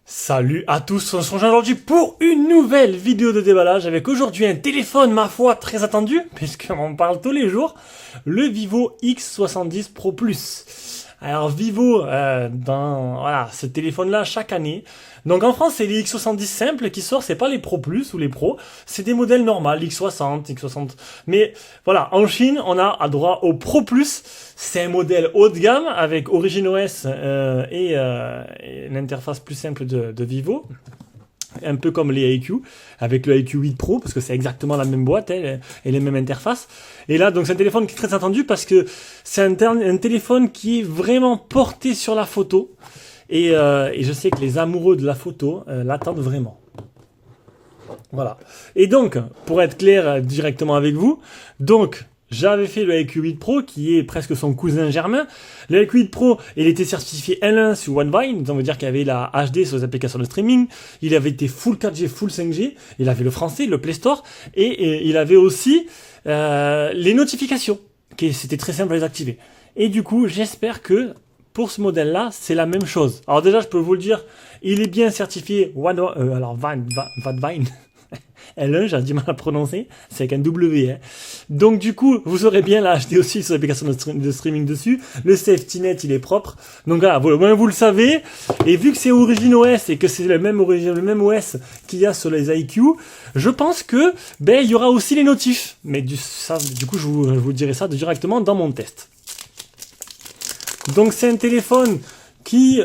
Salut à tous, on se rejoint aujourd'hui pour une nouvelle vidéo de déballage avec aujourd'hui un téléphone, ma foi, très attendu, puisqu'on en parle tous les jours, le Vivo X70 Pro Plus. Alors Vivo, voilà, ce téléphone-là chaque année. Donc en France, c'est les X70 simples qui sortent, c'est pas les Pro Plus ou les Pro, c'est des modèles normaux, X60, X60. Mais voilà, en Chine, on a droit au Pro Plus. C'est un modèle haut de gamme avec Origin OS et l'interface plus simple de Vivo. Un peu comme les IQ, avec le IQ 8 Pro, parce que c'est exactement la même boîte et les mêmes interfaces. Et là, donc c'est un téléphone qui est très attendu parce que c'est un téléphone qui est vraiment porté sur la photo. Et je sais que les amoureux de la photo l'attendent vraiment. Voilà. Et donc, pour être clair directement avec vous, donc j'avais fait le IQ 8 Pro qui est presque son cousin germain. Le IQ 8 Pro, il était certifié L1 sur OneVine, ça veut dire qu'il y avait la HD sur les applications de streaming. Il avait été full 4G, full 5G. Il avait le français, le Play Store, et il avait aussi les notifications. C'était très simple à les activer. Et du coup, j'espère que pour ce modèle-là, c'est la même chose. Alors déjà, je peux vous le dire, il est bien certifié Vine. L1, j'ai du mal à prononcer, c'est avec un W. Hein. Donc du coup, vous aurez bien la HD aussi sur l'application de streaming dessus. Le safety net, il est propre. Donc voilà, vous le savez. Et vu que c'est Origin OS et que c'est le même OS qu'il y a sur les IQ, je pense que il y aura aussi les notifs. Mais du coup, je vous dirai ça directement dans mon test. Donc c'est un téléphone qui,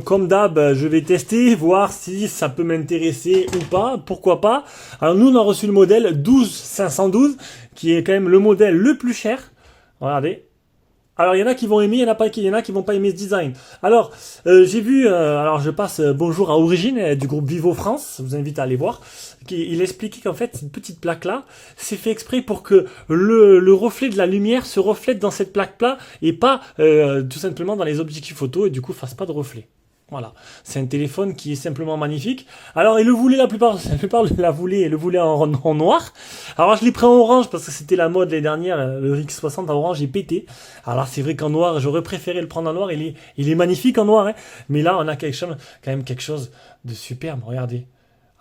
comme d'hab, je vais tester, voir si ça peut m'intéresser ou pas, pourquoi pas. Alors nous, on a reçu le modèle 12512, qui est quand même le modèle le plus cher. Regardez. Alors il y en a qui vont aimer, il y en a qui vont pas aimer ce design. Alors j'ai vu, alors je passe bonjour à Origine du groupe Vivo France, je vous invite à aller voir. Il expliquait qu'en fait cette petite plaque là, c'est fait exprès pour que le reflet de la lumière se reflète dans cette plaque là et pas tout simplement dans les objectifs photo et du coup fasse pas de reflet. Voilà, c'est un téléphone qui est simplement magnifique. Alors, il le voulait la plupart le voulait en noir. Alors, je l'ai pris en orange parce que c'était la mode l'année dernière. Le X60 en orange est pété. Alors, c'est vrai qu'en noir, j'aurais préféré le prendre en noir. Il est magnifique en noir, hein. Mais là, on a quand même quelque chose de superbe. Regardez.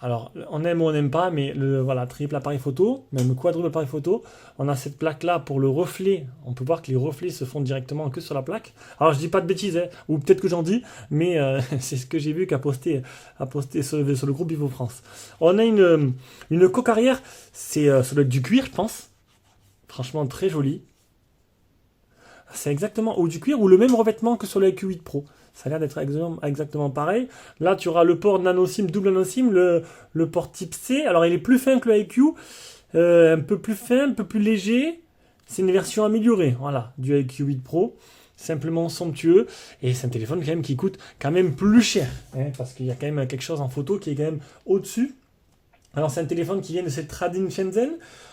Alors, on aime ou on n'aime pas, mais voilà, triple appareil photo, même quadruple appareil photo. On a cette plaque-là pour le reflet. On peut voir que les reflets se font directement que sur la plaque. Alors, je dis pas de bêtises, hein, ou peut-être que j'en dis, mais c'est ce que j'ai vu qu'a posté sur le groupe Vivo France. On a une coque arrière, ça doit être du cuir, je pense. Franchement, très joli. C'est exactement ou du cuir ou le même revêtement que sur le Q8 Pro. Ça a l'air d'être exactement pareil. Là, tu auras le port nano SIM, double nano SIM, le port type C. Alors, il est plus fin que le IQ, un peu plus fin, un peu plus léger. C'est une version améliorée, voilà, du IQ 8 Pro. Simplement somptueux. Et c'est un téléphone quand même qui coûte quand même plus cher, hein, parce qu'il y a quand même quelque chose en photo qui est quand même au-dessus. Alors c'est un téléphone qui vient de cette Trading Shenzhen.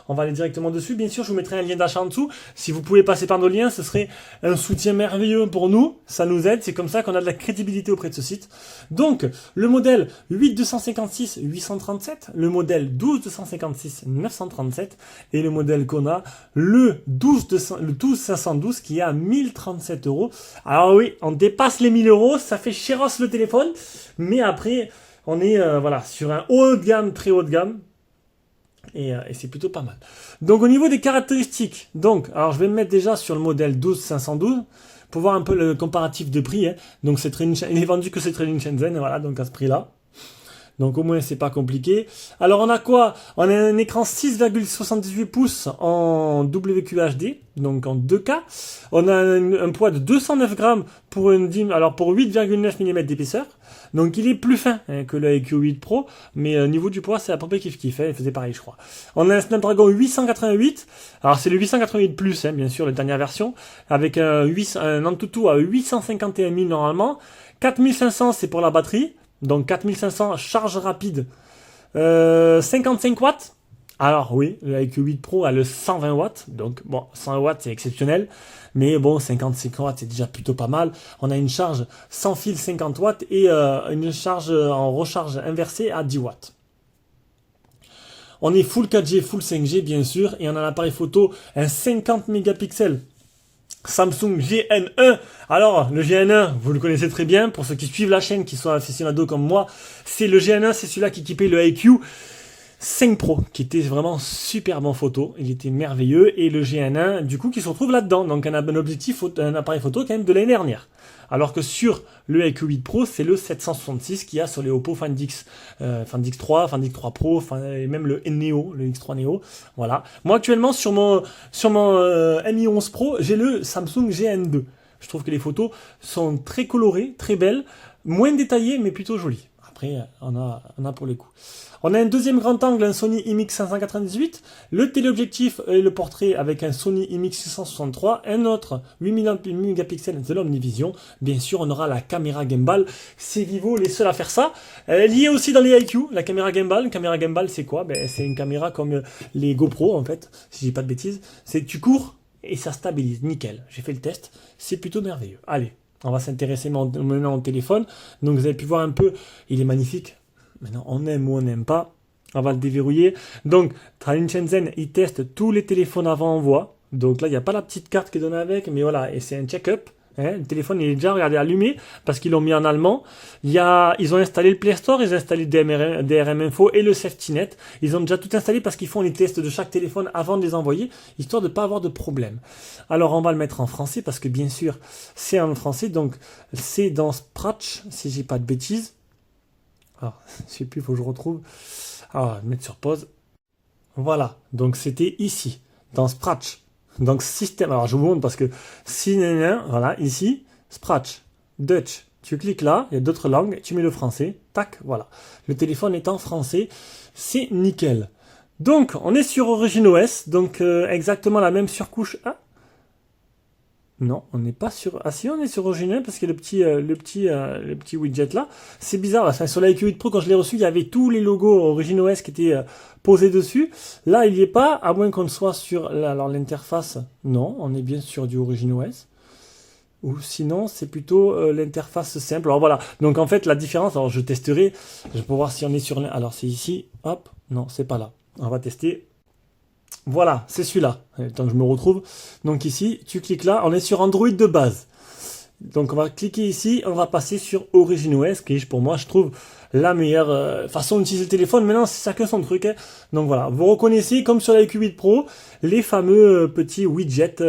On va aller directement dessus. Bien sûr, je vous mettrai un lien d'achat en dessous. Si vous pouvez passer par nos liens, ce serait un soutien merveilleux pour nous. Ça nous aide. C'est comme ça qu'on a de la crédibilité auprès de ce site. Donc, le modèle 8256-837, le modèle 12256-937 et le modèle qu'on a, le 12512 qui est à 1037 €. Alors oui, on dépasse les 1000 €. Ça fait chéros le téléphone. Mais après, on est voilà, sur un haut de gamme, très haut de gamme. Et c'est plutôt pas mal. Donc au niveau des caractéristiques, alors je vais me mettre déjà sur le modèle 12512 pour voir un peu le comparatif de prix. Hein. Donc il est vendu que c'est Trading Shenzhen, voilà, donc à ce prix-là. Donc au moins c'est pas compliqué. Alors on a quoi? On a un écran 6,78 pouces en WQHD, donc en 2K. On a un poids de 209 grammes pour pour 8,9 mm d'épaisseur. Donc il est plus fin que le IQ 8 Pro, mais niveau du poids c'est à peu près kiff, il faisait pareil je crois. On a un Snapdragon 888, alors c'est le 888 Plus, bien sûr, la dernière version, avec un Antutu à 851 000 normalement. 4500 c'est pour la batterie, donc 4500 charge rapide, 55 watts. Alors oui, le IQ 8 Pro a le 120 watts, donc bon, 100 watts c'est exceptionnel, mais bon, 55 watts c'est déjà plutôt pas mal. On a une charge sans fil 50 watts et une charge en recharge inversée à 10 watts. On est full 4G, full 5G bien sûr, et on a un appareil photo, un 50 mégapixels. Samsung GN1. Alors, le GN1, vous le connaissez très bien, pour ceux qui suivent la chaîne, qui sont aficionados comme moi, c'est le GN1, c'est celui-là qui équipait le IQ 5 Pro, qui était vraiment superbe en photo, il était merveilleux, et le GN1, du coup, qui se retrouve là-dedans, donc un appareil photo quand même de l'année dernière. Alors que sur le IQ 8 Pro, c'est le 766 qu'il y a sur les Oppo Find X, Find X3, Find X3 Pro, et même le Neo, le X3 Neo. Voilà. Moi actuellement sur mon Mi 11 Pro, j'ai le Samsung GN2. Je trouve que les photos sont très colorées, très belles, moins détaillées, mais plutôt jolies. Après, on a pour les coups. On a un deuxième grand angle, un Sony IMX598, le téléobjectif et le portrait avec un Sony IMX663, un autre 8 mégapixels de l'Omnivision. Bien sûr, on aura la caméra gimbal. C'est Vivo les seuls à faire ça. Lié aussi dans les IQ, la caméra gimbal. Une caméra gimbal, c'est quoi? C'est une caméra comme les GoPro, en fait, si je dis pas de bêtises. C'est que tu cours et ça stabilise, nickel. J'ai fait le test, c'est plutôt merveilleux. Allez, on va s'intéresser maintenant au téléphone. Donc vous avez pu voir un peu, il est magnifique. Maintenant, on aime ou on n'aime pas. On va le déverrouiller. Donc, Tralin Shenzhen, il teste tous les téléphones avant envoi. Donc là, il n'y a pas la petite carte qui est donnée avec, mais voilà, et c'est un check-up. Le téléphone, il est déjà, regardez, allumé, parce qu'ils l'ont mis en allemand. Ils ont installé le Play Store, ils ont installé DRM Info et le SafetyNet. Ils ont déjà tout installé parce qu'ils font les tests de chaque téléphone avant de les envoyer, histoire de ne pas avoir de problème. Alors, on va le mettre en français, parce que bien sûr, c'est en français. Donc, c'est dans Spratch, si j'ai pas de bêtises. Alors, je sais plus, il faut que je retrouve. Alors, mettre sur pause. Voilà, donc c'était ici, dans Spratch. Donc système, alors je vous montre parce que voilà, ici, Spratch, Dutch. Tu cliques là, il y a d'autres langues, tu mets le français, tac, voilà. Le téléphone est en français, c'est nickel. Donc, on est sur OriginOS, donc exactement la même surcouche. Ah, non, on n'est pas sur... Ah si, on est sur Original parce que le petit widget là, c'est bizarre. Enfin, sur l'IQ 8 Pro, quand je l'ai reçu, il y avait tous les logos OriginOS qui étaient posés dessus. Là, il n'y est pas, à moins qu'on soit sur... Alors, l'interface, non, on est bien sur du OriginOS. Ou sinon, c'est plutôt l'interface simple. Alors voilà, donc en fait, la différence, alors je testerai, je peux voir si on est sur... Alors, c'est ici, hop, non, c'est pas là. On va tester. Voilà, c'est celui-là. Tant que je me retrouve. Donc ici, tu cliques là, on est sur Android de base. Donc on va cliquer ici, on va passer sur OriginOS, qui est pour moi, je trouve, la meilleure façon d'utiliser le téléphone. Maintenant, c'est chacun son truc. Donc voilà, vous reconnaissez, comme sur la Q8 Pro, les fameux petits widgets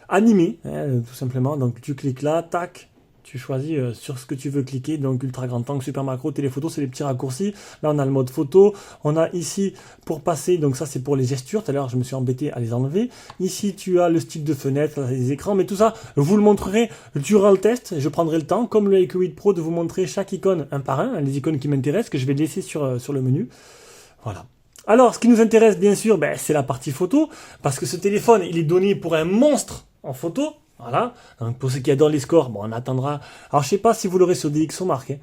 animés, tout simplement. Donc tu cliques là, tac. Tu choisis sur ce que tu veux cliquer, donc ultra grand angle, super macro, téléphoto, c'est les petits raccourcis. Là, on a le mode photo. On a ici pour passer, donc ça c'est pour les gestures. Tout à l'heure, je me suis embêté à les enlever. Ici, tu as le style de fenêtre, les écrans, mais tout ça, je vous le montrerai durant le test. Je prendrai le temps, comme le IQ 8 Pro, de vous montrer chaque icône un par un, les icônes qui m'intéressent, que je vais laisser sur le menu. Voilà. Alors, ce qui nous intéresse, bien sûr, c'est la partie photo, parce que ce téléphone, il est donné pour un monstre en photo. Voilà, donc pour ceux qui adorent les scores, bon, on attendra. Alors je sais pas si vous l'aurez sur des XOMark,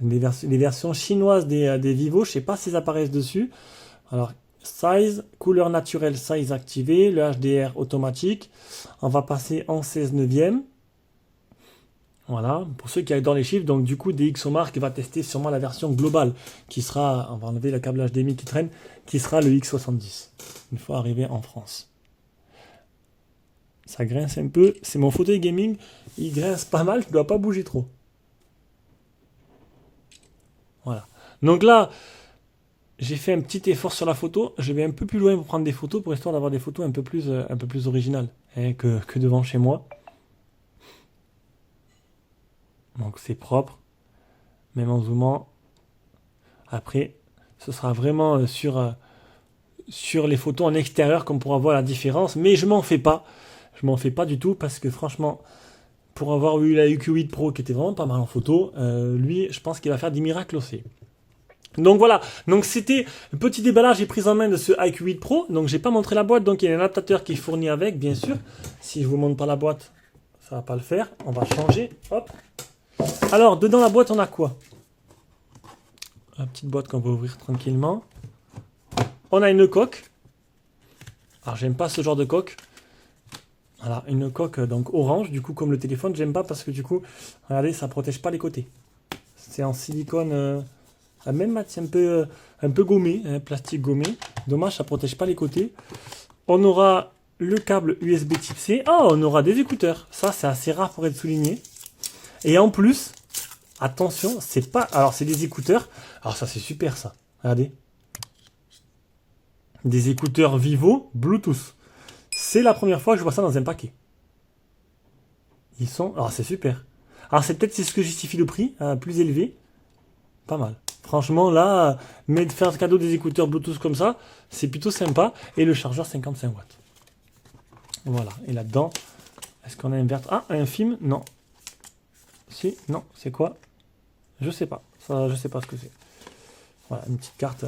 les versions chinoises des Vivo, je sais pas s'ils apparaissent dessus. Alors size, couleur naturelle, size activé, le HDR automatique. On va passer en 16 neuvième. Voilà, pour ceux qui adorent les chiffres, donc du coup DxOMark va tester sûrement la version globale, qui sera, on va enlever le câble HDMI qui traîne, qui sera le X70, une fois arrivé en France. Ça grince un peu, c'est mon fauteuil gaming, il grince pas mal, je ne dois pas bouger trop. Voilà. Donc là, j'ai fait un petit effort sur la photo, je vais un peu plus loin pour prendre des photos, pour histoire d'avoir des photos un peu plus originales que devant chez moi. Donc c'est propre, même en zoomant. Après, ce sera vraiment sur les photos en extérieur qu'on pourra voir la différence. Mais je m'en fais pas. Je m'en fais pas du tout parce que franchement, pour avoir eu la EQ8 Pro qui était vraiment pas mal en photo, lui, je pense qu'il va faire des miracles aussi. Donc voilà, donc c'était un petit déballage et prise en main de ce IQ8 Pro. Donc j'ai pas montré la boîte, donc il y a un adaptateur qui est fourni avec, bien sûr. Si je vous montre pas la boîte, ça va pas le faire. On va changer. Hop. Alors dedans la boîte, on a quoi? La petite boîte qu'on va ouvrir tranquillement. On a une coque. Alors j'aime pas ce genre de coque. Voilà, une coque donc orange. Du coup, comme le téléphone, j'aime pas parce que du coup, regardez, ça protège pas les côtés. C'est en silicone. Même matière un peu gommé, hein, plastique gommé. Dommage, ça protège pas les côtés. On aura le câble USB type C. Oh, on aura des écouteurs. Ça, c'est assez rare pour être souligné. Et en plus, attention, c'est pas... Alors, c'est des écouteurs. Alors, ça, c'est super, ça. Regardez. Des écouteurs Vivo Bluetooth. C'est la première fois que je vois ça dans un paquet. Ils sont... Alors, c'est super. Alors, c'est peut-être ce que justifie le prix, plus élevé. Pas mal. Franchement, là, mais de faire cadeau des écouteurs Bluetooth comme ça, c'est plutôt sympa. Et le chargeur 55 watts. Voilà. Et là-dedans, est-ce qu'on a un vert? Ah, un film? Non. Si, non, c'est quoi? Je sais pas. Ça, je sais pas ce que c'est. Voilà, une petite carte.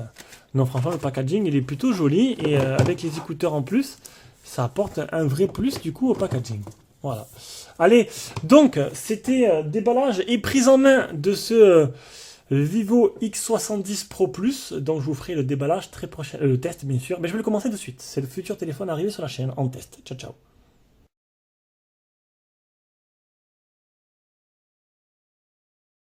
Non, franchement, le packaging, il est plutôt joli. Et avec les écouteurs en plus, ça apporte un vrai plus, du coup, au packaging. Voilà. Allez, donc, c'était déballage et prise en main de ce... Vivo X70 Pro Plus, donc je vous ferai le déballage très prochain, le test bien sûr, mais je vais le commencer de suite. C'est le futur téléphone arrivé sur la chaîne en test. Ciao ciao.